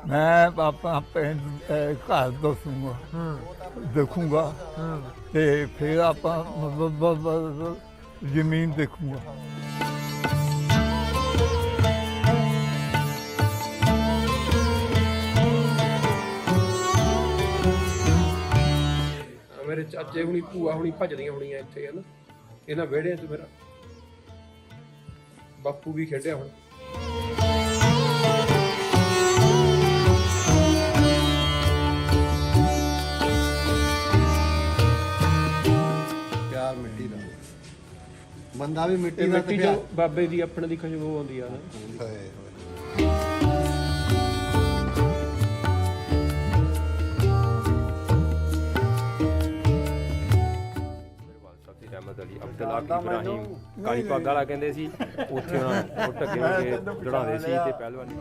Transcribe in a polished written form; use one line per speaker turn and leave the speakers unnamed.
ਮੈਂ ਆਪਣਾ ਪਿੰਡ ਘਰ ਦੱਸੂਗਾ ਦੇਖੂਗਾ ਤੇ ਫਿਰ ਆਪਾਂ ਜ਼ਮੀਨ ਦੇਖੂਗਾ।
ਮੇਰੇ ਚਾਚੇ ਹੁਣੀ ਭੂਆ ਹੁਣੀ ਭੱਜਦੀਆਂ ਹੋਣੀਆਂ ਇੱਥੇ ਹਨ ਇਹਨਾਂ ਵਿਹੜਿਆਂ 'ਚ। ਮੇਰਾ ਬਾਪੂ ਵੀ ਖੇਡਿਆ ਹੁਣ।
ਪਿਆਰ ਮਿੱਟੀ ਦਾ ਬੰਦਾ ਵੀ ਮਿੱਟੀ ਦਾ
ਮਿੱਟੀ ਜੋ ਬਾਬੇ ਦੀ ਆਪਣੇ ਦੀ ਖੁਸ਼ਬੂ ਆਉਂਦੀ ਆ ਨਾ।
ਅਹਿਮਦ ਅਲੀ ਅਬਦੁੱਲਾ ਇਬਰਾਹੀਮ ਕਾਲੀ ਪੱਗ ਵਾਲਾ ਕਹਿੰਦੇ ਸੀ। ਉੱਥੇ ਉਹਨਾਂ ਨੂੰ ਢੱਕੇ ਹੋ ਕੇ ਦੜਾਉਂਦੇ ਸੀ ਤੇ ਪਹਿਲਵਾਨੀ